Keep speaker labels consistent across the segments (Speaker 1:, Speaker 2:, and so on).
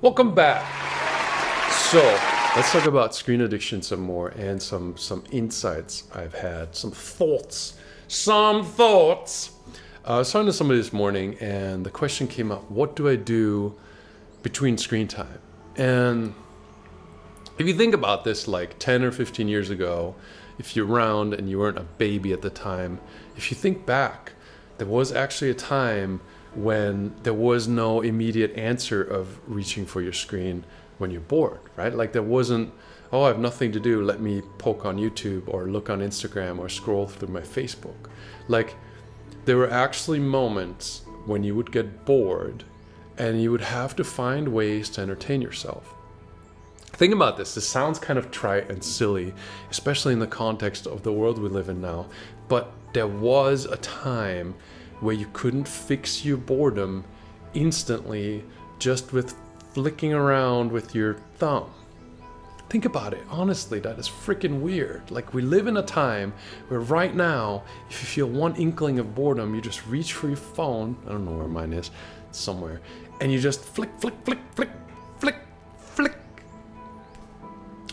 Speaker 1: Welcome back. So let's talk about screen addiction some more and some insights I've had, some thoughts. I was talking to somebody this morning and the question came up, what do I do between screen time? And if you think about this, like 10 or 15 years ago, if you're around and you weren't a baby at the time, if you think back, there was actually a time when there was no immediate answer of reaching for your screen when you're bored, right? Like there wasn't, oh, I have nothing to do, let me poke on YouTube or look on Instagram or scroll through my Facebook. Like there were actually moments when you would get bored and you would have to find ways to entertain yourself. Think about this. This sounds kind of trite and silly, especially in the context of the world we live in now. But there was a time where you couldn't fix your boredom instantly just with flicking around with your thumb. Think about it. Honestly, that is freaking weird. Like we live in a time where right now, if you feel one inkling of boredom, you just reach for your phone. I don't know where mine is. It's somewhere. And you just flick, flick, flick, flick, flick, flick.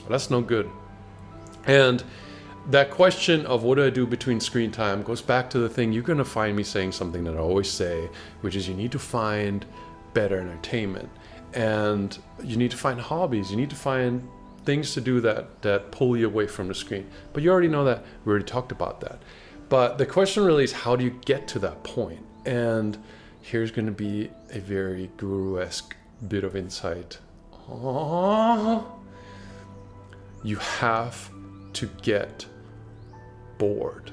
Speaker 1: That's no good. And that question of what do I do between screen time goes back to the thing you're going to find me saying something that I always say, which is you need to find better entertainment. And you need to find hobbies. You need to find things to do that pull you away from the screen. But you already know that. We already talked about that. But the question really is, how do you get to that point? And here's going to be a very guru-esque bit of insight. You have to get bored.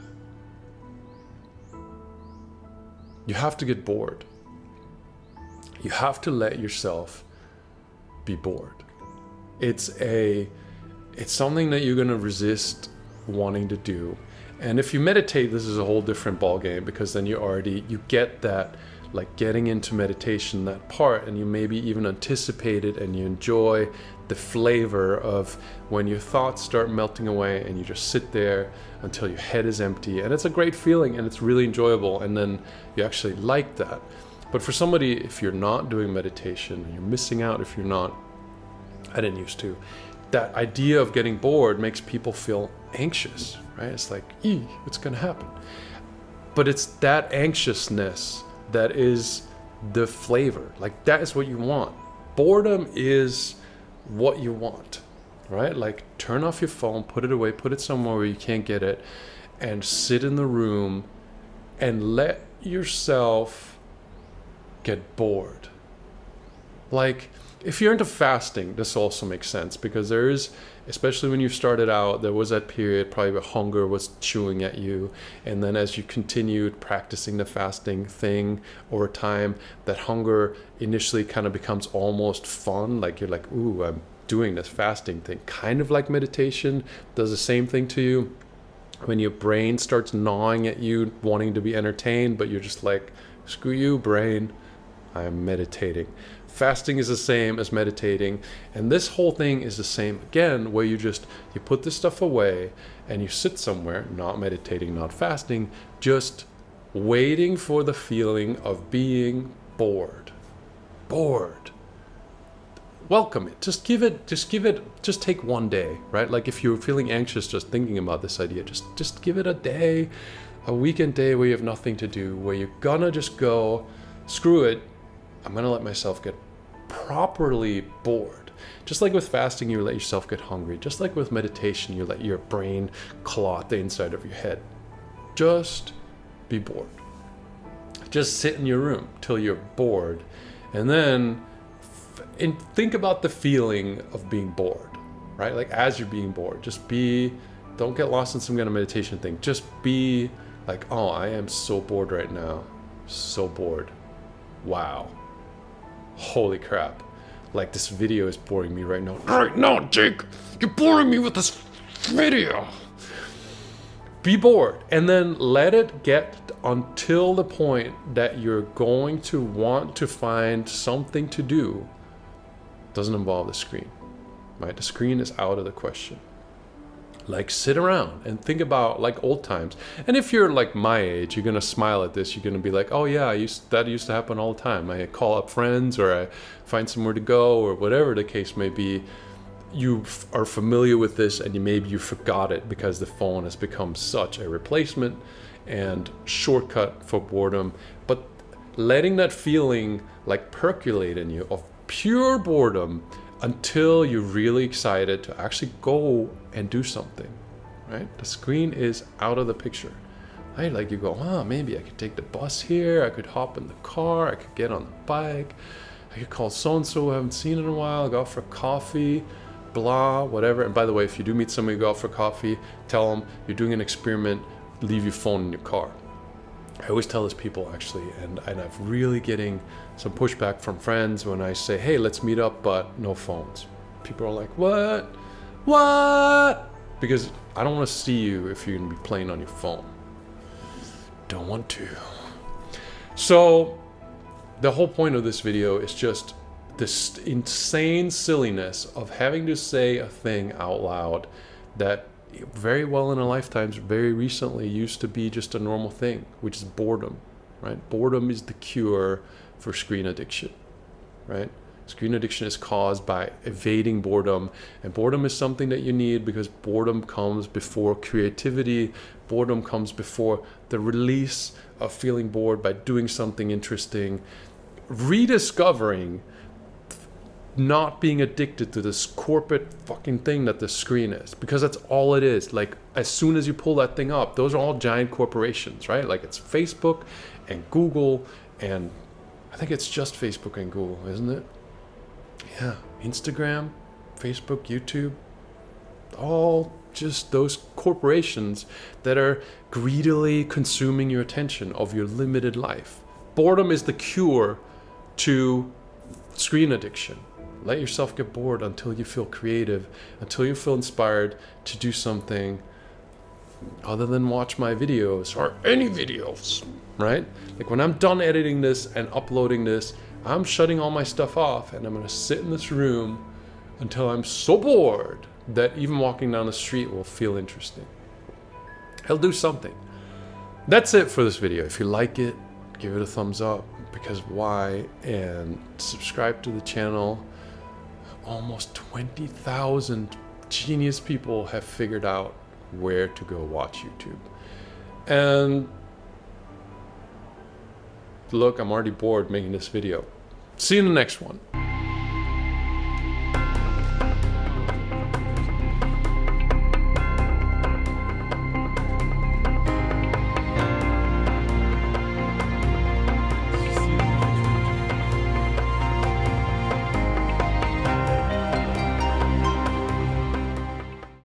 Speaker 1: You have to get bored. You have to let yourself be bored. It's something that you're going to resist wanting to do. And if you meditate, this is a whole different ballgame, because then you get that, like getting into meditation, that part, and you maybe even anticipate it and you enjoy the flavor of when your thoughts start melting away and you just sit there until your head is empty. And it's a great feeling and it's really enjoyable, and then you actually like that. But for somebody, if you're not doing meditation, and you're missing out if you're not, I didn't used to, that idea of getting bored makes people feel anxious, right? It's like, what's gonna happen? But it's that anxiousness that is the flavor. Like that is what you want. Boredom is what you want, right? Like turn off your phone, put it away, put it somewhere where you can't get it, and sit in the room and let yourself get bored. Like if you're into fasting, this also makes sense, because there is, especially when you started out, there was that period probably where hunger was chewing at you, and then as you continued practicing the fasting thing over time, that hunger initially kind of becomes almost fun. Like you're like, ooh, I'm doing this fasting thing, kind of like meditation does the same thing to you. When your brain starts gnawing at you, wanting to be entertained, but you're just like, screw you, brain, I'm meditating. Fasting is the same as meditating, and this whole thing is the same again, where you put this stuff away and you sit somewhere, not meditating, not fasting, just waiting for the feeling of being bored. Welcome it. Just take one day, right? Like if you're feeling anxious just thinking about this idea, just give it a day, a weekend day where you have nothing to do, where you're gonna just go, screw it, I'm gonna let myself get properly bored. Just like with fasting, you let yourself get hungry. Just like with meditation, you let your brain clot the inside of your head. Just be bored. Just sit in your room till you're bored, and then think about the feeling of being bored, right? Like as you're being bored, don't get lost in some kind of meditation thing. Just be like, oh, I am so bored right now. So bored. Wow. Holy crap. Like this video is boring me right now. Right now, Jake, you're boring me with this video. Be bored, and then let it get until the point that you're going to want to find something to do. Doesn't involve the screen, right? The screen is out of the question. Like sit around and think about like old times. And if you're like my age, you're gonna smile at this. You're gonna be like, oh yeah, that used to happen all the time. I call up friends or I find somewhere to go or whatever the case may be. You are familiar with this and maybe you forgot it because the phone has become such a replacement and shortcut for boredom. But letting that feeling like percolate in you of pure boredom until you're really excited to actually go and do something, right? The screen is out of the picture, right? Like you go, oh, maybe I could take the bus here. I could hop in the car. I could get on the bike. I could call so-and-so I haven't seen in a while, go out for coffee, blah, whatever. And by the way, if you do meet somebody, go out for coffee, tell them you're doing an experiment, leave your phone in your car. I always tell this people actually, and I'm really getting some pushback from friends when I say, hey, let's meet up, but no phones. People are like, what? Because I don't want to see you if you're going to be playing on your phone. Don't want to. So the whole point of this video is just this insane silliness of having to say a thing out loud that very well in our lifetimes, very recently used to be just a normal thing, which is boredom, right? Boredom is the cure for screen addiction, right? Screen addiction is caused by evading boredom, and boredom is something that you need because boredom comes before creativity. Boredom comes before the release of feeling bored by doing something interesting, rediscovering not being addicted to this corporate fucking thing that the screen is, because that's all it is. Like as soon as you pull that thing up, those are all giant corporations, right? Like it's Facebook and Google, and I think it's just Facebook and Google, isn't it? Yeah, Instagram, Facebook, YouTube, all just those corporations that are greedily consuming your attention of your limited life. Boredom is the cure to screen addiction. Let yourself get bored until you feel creative, until you feel inspired to do something other than watch my videos or any videos, right? Like when I'm done editing this and uploading this, I'm shutting all my stuff off and I'm gonna sit in this room until I'm so bored that even walking down the street will feel interesting. I'll do something. That's it for this video. If you like it, give it a thumbs up, because why? And subscribe to the channel. Almost 20,000 genius people have figured out where to go watch YouTube. And look, I'm already bored making this video. See you in the next one.